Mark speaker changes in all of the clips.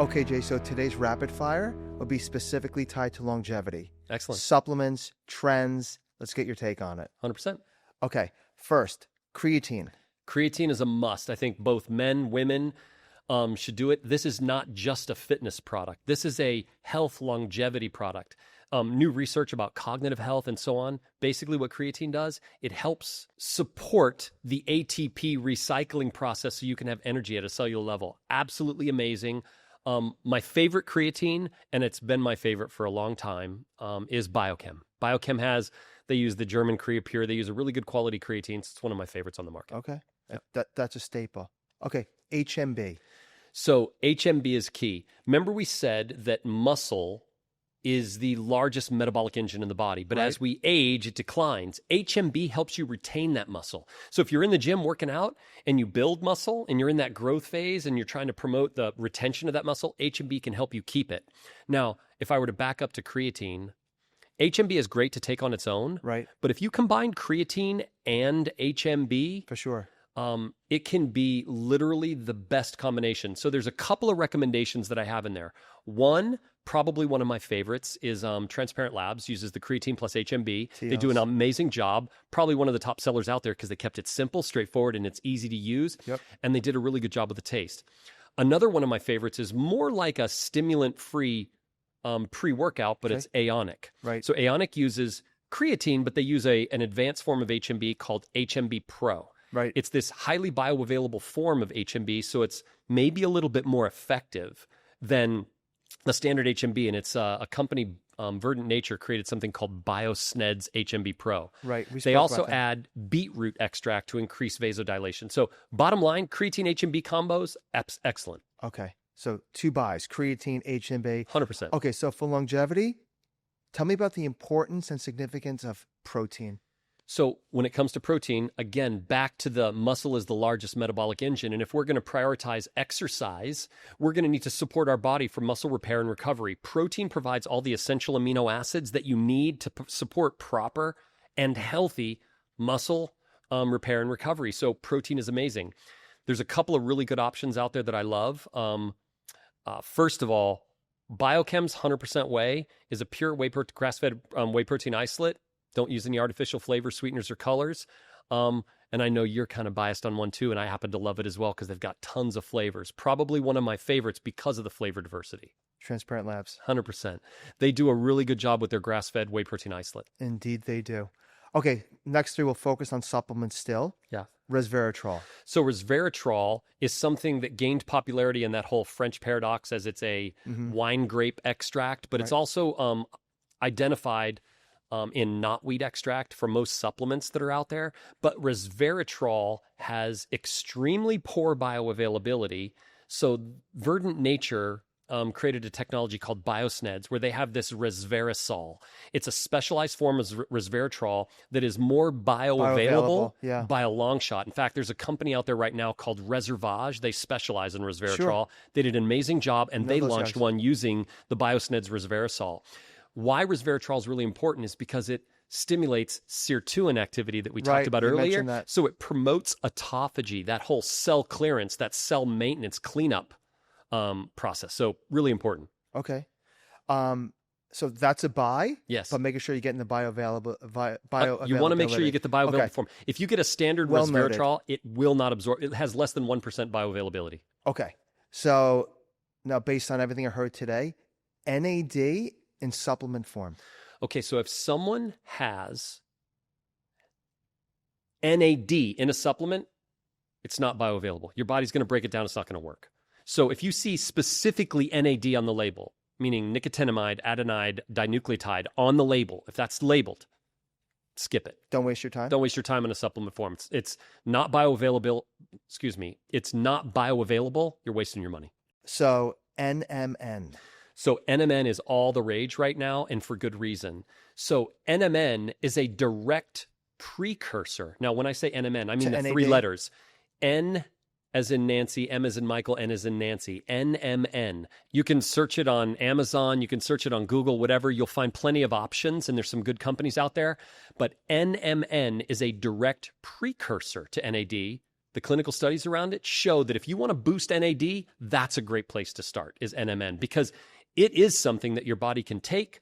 Speaker 1: Okay, Jay, so today's rapid fire will be specifically tied to longevity.
Speaker 2: Excellent.
Speaker 1: Supplements, trends. Let's get your take on it.
Speaker 2: 100%.
Speaker 1: Okay, first, creatine.
Speaker 2: Creatine is a must. I think both men, women should do it. This is not just a fitness product. This is a health longevity product. New research about cognitive health and so on. Basically what creatine does, it helps support the ATP recycling process so you can have energy at a cellular level. Absolutely amazing. My favorite creatine, and it's been my favorite for a long time, is Biochem. Biochem they use the German Creapure. They use a really good quality creatine. It's one of my favorites on the market.
Speaker 1: Okay, that's a staple. Okay, HMB.
Speaker 2: So HMB is key. Remember we said that muscle is the largest metabolic engine in the body, but as we age, it declines. HMB helps you retain that muscle. So if you're in the gym working out and you build muscle and you're in that growth phase and you're trying to promote the retention of that muscle, HMB can help you keep it. Now, if I were to back up to creatine, HMB is great to take on its own,
Speaker 1: right?
Speaker 2: But if you combine creatine and HMB,
Speaker 1: for sure,
Speaker 2: it can be literally the best combination. So there's a couple of recommendations that I have in there. One, probably one of my favorites is Transparent Labs uses the creatine plus HMB.
Speaker 1: TLs.
Speaker 2: They do an amazing job. Probably one of the top sellers out there because they kept it simple, straightforward, and it's easy to use.
Speaker 1: Yep.
Speaker 2: And they did a really good job with the taste. Another one of my favorites is more like a stimulant-free pre-workout, but it's Aonic.
Speaker 1: Right.
Speaker 2: So Aonic uses creatine, but they use an advanced form of HMB called HMB Pro.
Speaker 1: Right.
Speaker 2: It's this highly bioavailable form of HMB, so it's maybe a little bit more effective than the standard HMB, and it's a company, Verdant Nature, created something called BioSned's HMB Pro.
Speaker 1: Right.
Speaker 2: They also add beetroot extract to increase vasodilation. So bottom line, creatine HMB combos, excellent.
Speaker 1: Okay. So 2 buys, creatine, HMB.
Speaker 2: 100%.
Speaker 1: Okay, so for longevity, tell me about the importance and significance of protein.
Speaker 2: So when it comes to protein, again, back to the muscle is the largest metabolic engine. And if we're going to prioritize exercise, we're going to need to support our body for muscle repair and recovery. Protein provides all the essential amino acids that you need to support proper and healthy muscle repair and recovery. So protein is amazing. There's a couple of really good options out there that I love. First of all, Biochem's 100% whey is a pure grass-fed whey protein isolate. Don't use any artificial flavors, sweeteners, or colors. And I know you're kind of biased on one too, and I happen to love it as well because they've got tons of flavors. Probably one of my favorites because of the flavor diversity.
Speaker 1: Transparent Labs.
Speaker 2: 100%. They do a really good job with their grass-fed whey protein isolate.
Speaker 1: Indeed they do. Okay, next we'll focus on supplements still.
Speaker 2: Yeah.
Speaker 1: Resveratrol.
Speaker 2: So resveratrol is something that gained popularity in that whole French paradox as it's a wine grape extract, but it's also identified in knotweed extract for most supplements that are out there. But resveratrol has extremely poor bioavailability. So Verdant Nature created a technology called BioSneds where they have this resveratrol. It's a specialized form of resveratrol that is more bioavailable by a long shot. In fact, there's a company out there right now called Reservage. They specialize in resveratrol. Sure. They did an amazing job, and they launched one using the BioSneds resveratrol. Why resveratrol is really important is because it stimulates sirtuin activity that we talked about earlier. So it promotes autophagy, that whole cell clearance, that cell maintenance cleanup process. So really important.
Speaker 1: Okay. So that's a buy.
Speaker 2: Yes.
Speaker 1: But making sure you're getting the bioavailable.
Speaker 2: You want to make sure you get the bioavailable form. If you get a standard resveratrol, it will not absorb. It has less than 1% bioavailability.
Speaker 1: Okay. So now based on everything I heard today, NAD in supplement form.
Speaker 2: Okay, so if someone has NAD in a supplement, it's not bioavailable. Your body's going to break it down. It's not going to work. So if you see specifically NAD on the label, meaning nicotinamide, adenine, dinucleotide on the label, if that's labeled, skip it.
Speaker 1: Don't waste your time?
Speaker 2: Don't waste your time in a supplement form. It's not bioavailable. Excuse me. It's not bioavailable. You're wasting your money.
Speaker 1: So NMN.
Speaker 2: So NMN is all the rage right now, and for good reason. So NMN is a direct precursor. Now, when I say NMN, I mean the three letters. N as in Nancy, M as in Michael, N as in Nancy. NMN. You can search it on Amazon. You can search it on Google, whatever. You'll find plenty of options, and there's some good companies out there. But NMN is a direct precursor to NAD, the clinical studies around it show that if you want to boost NAD, that's a great place to start, is NMN, because it is something that your body can take,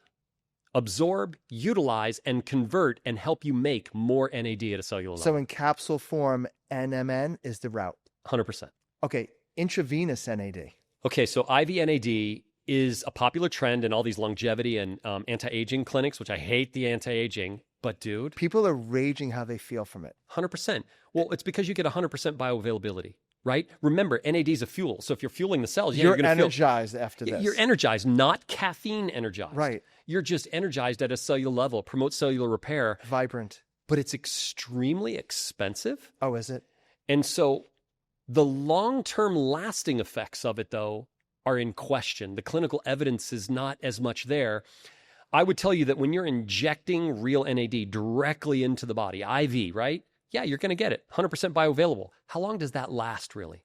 Speaker 2: absorb, utilize, and convert and help you make more NAD at a cellular level.
Speaker 1: So in capsule form, NMN is the route.
Speaker 2: 100%.
Speaker 1: Okay, intravenous NAD.
Speaker 2: Okay, so IV NAD is a popular trend in all these longevity and anti-aging clinics, which I hate the anti-aging, but dude.
Speaker 1: People are raging how they feel from it.
Speaker 2: 100%. Well, it's because you get 100% bioavailability, right? Remember, NAD is a fuel. So if you're fueling the cells,
Speaker 1: you're
Speaker 2: going to
Speaker 1: energized after this.
Speaker 2: You're energized, not caffeine energized.
Speaker 1: Right.
Speaker 2: You're just energized at a cellular level, promote cellular repair.
Speaker 1: Vibrant.
Speaker 2: But it's extremely expensive.
Speaker 1: Oh, is it?
Speaker 2: And so the long-term lasting effects of it, though, are in question. The clinical evidence is not as much there. I would tell you that when you're injecting real NAD directly into the body, IV, right? Yeah, you're going to get it. 100% bioavailable. How long does that last, really?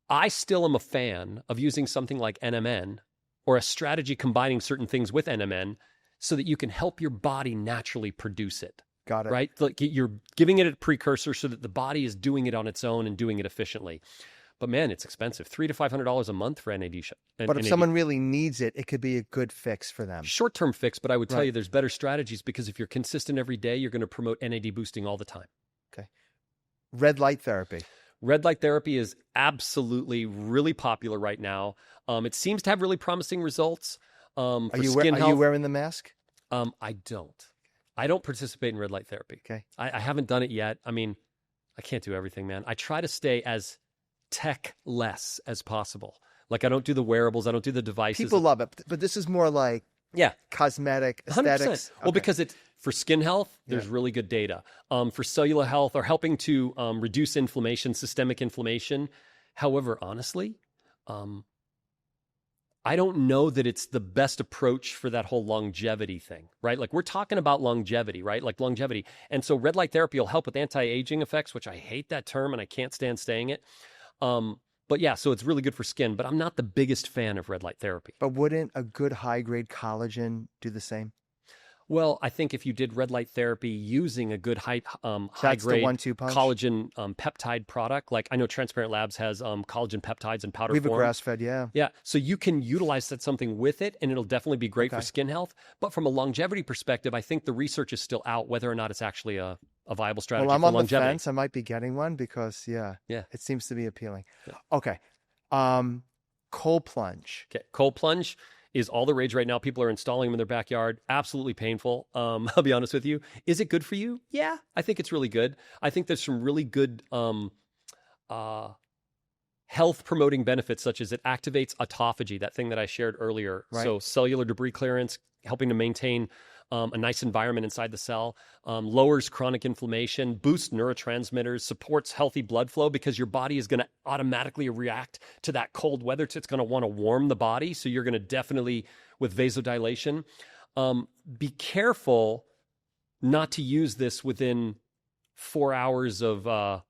Speaker 2: I still am a fan of using something like NMN or a strategy combining certain things with NMN so that you can help your body naturally produce it.
Speaker 1: Got it.
Speaker 2: Right? Like you're giving it a precursor so that the body is doing it on its own and doing it efficiently. But man, it's expensive. $300 to $500 a month for NAD.
Speaker 1: But if someone really needs it, it could be a good fix for them.
Speaker 2: Short-term fix, but I would tell you there's better strategies because if you're consistent every day, you're going to promote NAD boosting all the time.
Speaker 1: Okay. Red light therapy.
Speaker 2: Red light therapy is absolutely really popular right now. It seems to have really promising results. For skin health.
Speaker 1: Are you wearing the mask?
Speaker 2: I don't. I don't participate in red light therapy.
Speaker 1: Okay.
Speaker 2: I haven't done it yet. I mean, I can't do everything, man. I try to stay as tech-less as possible. Like I don't do the wearables. I don't do the devices.
Speaker 1: People love it, but this is more like cosmetic, aesthetics.
Speaker 2: 100%. Well, because it's for skin health, there's really good data. For cellular health or helping to reduce inflammation, systemic inflammation. However, honestly, I don't know that it's the best approach for that whole longevity thing, right? Like we're talking about longevity, right? Like longevity. And so red light therapy will help with anti-aging effects, which I hate that term and I can't stand saying it. But yeah, so it's really good for skin, but I'm not the biggest fan of red light therapy.
Speaker 1: But wouldn't a good high-grade collagen do the same?
Speaker 2: Well, I think if you did red light therapy using a good high-grade collagen peptide product, like I know Transparent Labs has collagen peptides in powder form.
Speaker 1: We have a grass-fed, yeah.
Speaker 2: Yeah, so you can utilize something with it, and it'll definitely be great for skin health. But from a longevity perspective, I think the research is still out whether or not it's actually a viable strategy for longevity.
Speaker 1: Well, I'm on the fence. I might be getting one because, it seems to be appealing. Yeah. Okay. Cold plunge.
Speaker 2: Okay, cold plunge is all the rage right now. People are installing them in their backyard. Absolutely painful. I'll be honest with you. Is it good for you? Yeah, I think it's really good. I think there's some really good health promoting benefits, such as it activates autophagy, that thing that I shared earlier. Right. So cellular debris clearance, helping to maintain a nice environment inside the cell, lowers chronic inflammation, boosts neurotransmitters, supports healthy blood flow because your body is going to automatically react to that cold weather. It's going to want to warm the body. So you're going to definitely, with vasodilation, be careful not to use this within 4 hours of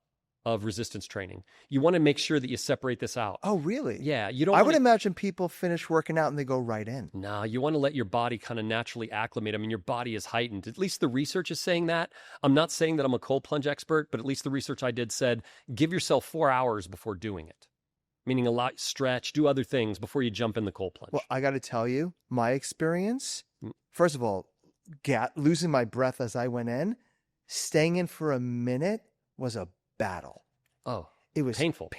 Speaker 2: resistance training. You want to make sure that you separate this out.
Speaker 1: Oh, really?
Speaker 2: Yeah. You don't.
Speaker 1: I would imagine people finish working out and they go right in.
Speaker 2: No, you want to let your body kind of naturally acclimate. I mean, your body is heightened. At least the research is saying that. I'm not saying that I'm a cold plunge expert, but at least the research I did said, give yourself 4 hours before doing it. Meaning a lot, stretch, do other things before you jump in the cold plunge.
Speaker 1: Well, I got to tell you, my experience, first of all, losing my breath as I went in, staying in for a minute was a battle.
Speaker 2: Oh,
Speaker 1: it was
Speaker 2: painful.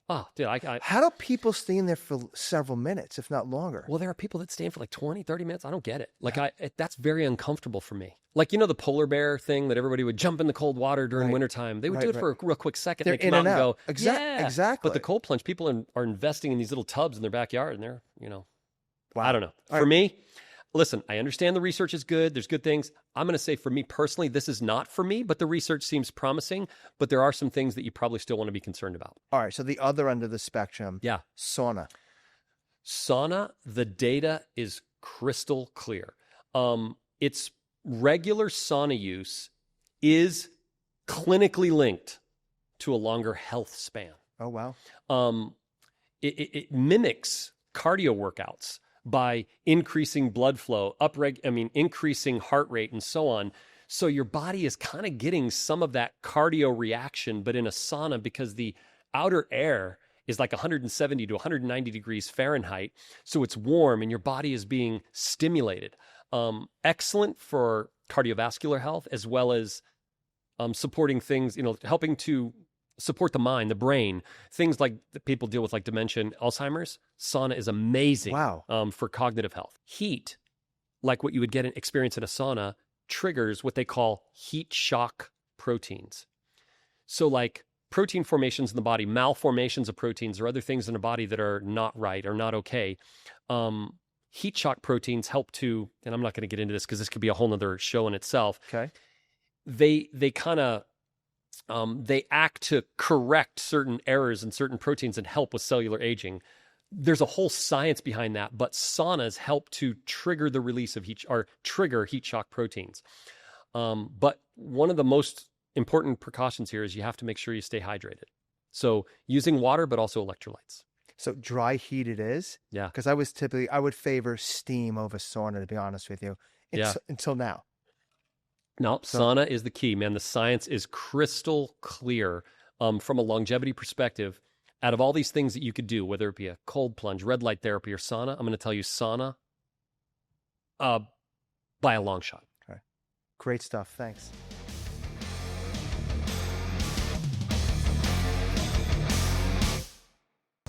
Speaker 2: Oh, dude,
Speaker 1: how do people stay in there for several minutes, if not longer?
Speaker 2: Well, there are people that stay in for like 20, 30 minutes. I don't get it. Like that's very uncomfortable for me. Like, the polar bear thing that everybody would jump in the cold water during wintertime. They would do it for a real quick second.
Speaker 1: They're
Speaker 2: they come
Speaker 1: in and
Speaker 2: out.
Speaker 1: And
Speaker 2: go,
Speaker 1: yeah, exactly.
Speaker 2: But the cold plunge, people are investing in these little tubs in their backyard and they're,
Speaker 1: wow.
Speaker 2: I don't know. For me, listen, I understand the research is good. There's good things. I'm going to say for me personally, this is not for me, but the research seems promising. But there are some things that you probably still want to be concerned about.
Speaker 1: All right. So the other end of the spectrum.
Speaker 2: Yeah.
Speaker 1: Sauna.
Speaker 2: Sauna, the data is crystal clear. It's regular sauna use is clinically linked to a longer health span.
Speaker 1: Oh, wow.
Speaker 2: It mimics cardio workouts by increasing blood flow, increasing heart rate and so on. So your body is kind of getting some of that cardio reaction, but in a sauna, because the outer air is like 170 to 190 degrees Fahrenheit. So it's warm and your body is being stimulated. Excellent for cardiovascular health, as well as supporting things, helping to support the mind, the brain, things like that people deal with, like dementia and Alzheimer's. Sauna is amazing.
Speaker 1: Wow.
Speaker 2: For cognitive health. Heat, like what you would experience in a sauna, triggers what they call heat shock proteins. So like protein formations in the body, malformations of proteins, or other things in the body that are not right or not okay. Heat shock proteins help to, and I'm not going to get into this because this could be a whole nother show in itself.
Speaker 1: Okay.
Speaker 2: They kind of, they act to correct certain errors in certain proteins and help with cellular aging. There's a whole science behind that, but saunas help to trigger the release of trigger heat shock proteins. But one of the most important precautions here is you have to make sure you stay hydrated. So using water, but also electrolytes.
Speaker 1: So dry heat it is?
Speaker 2: Yeah.
Speaker 1: Because I would favor steam over sauna, to be honest with you. Until now.
Speaker 2: No, sauna is the key, man. The science is crystal clear from a longevity perspective. Out of all these things that you could do, whether it be a cold plunge, red light therapy, or sauna, I'm going to tell you sauna by a long shot.
Speaker 1: Okay. Great stuff. Thanks.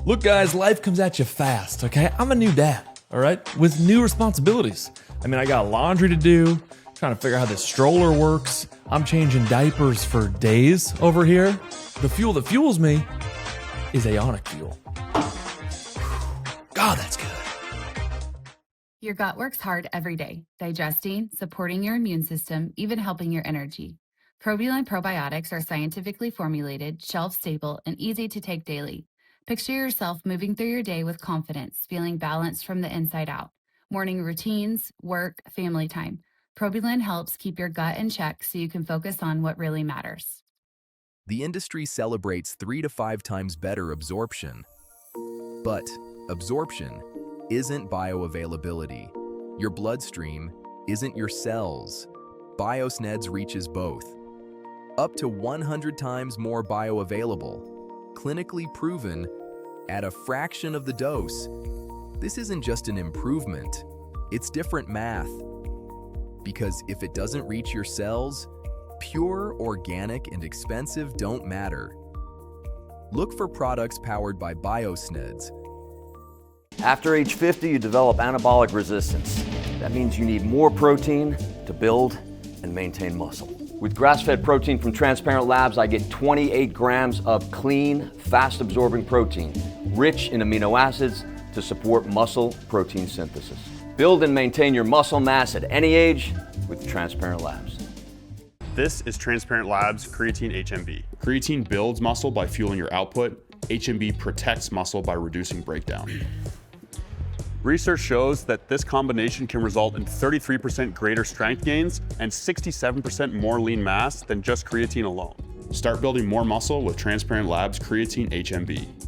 Speaker 3: Look, guys, life comes at you fast, okay? I'm a new dad, all right? With new responsibilities. I mean, I got laundry to do, trying to figure out how this stroller works. I'm changing diapers for days over here. The fuel that fuels me is Aonic fuel. God, that's good.
Speaker 4: Your gut works hard every day, digesting, supporting your immune system, even helping your energy. Probuline probiotics are scientifically formulated, shelf-stable, and easy to take daily. Picture yourself moving through your day with confidence, feeling balanced from the inside out. Morning routines, work, family time. Probuline helps keep your gut in check so you can focus on what really matters.
Speaker 5: The industry celebrates 3 to 5 times better absorption. But absorption isn't bioavailability. Your bloodstream isn't your cells. BioSneds reaches both. Up to 100 times more bioavailable. Clinically proven at a fraction of the dose. This isn't just an improvement, it's different math. Because if it doesn't reach your cells, pure, organic, and expensive don't matter. Look for products powered by BioSneds.
Speaker 6: After age 50, you develop anabolic resistance. That means you need more protein to build and maintain muscle. With grass-fed protein from Transparent Labs, I get 28 grams of clean, fast-absorbing protein, rich in amino acids to support muscle protein synthesis. Build and maintain your muscle mass at any age with Transparent Labs.
Speaker 7: This is Transparent Labs Creatine HMB. Creatine builds muscle by fueling your output. HMB protects muscle by reducing breakdown. Research shows that this combination can result in 33% greater strength gains and 67% more lean mass than just creatine alone. Start building more muscle with Transparent Labs Creatine HMB.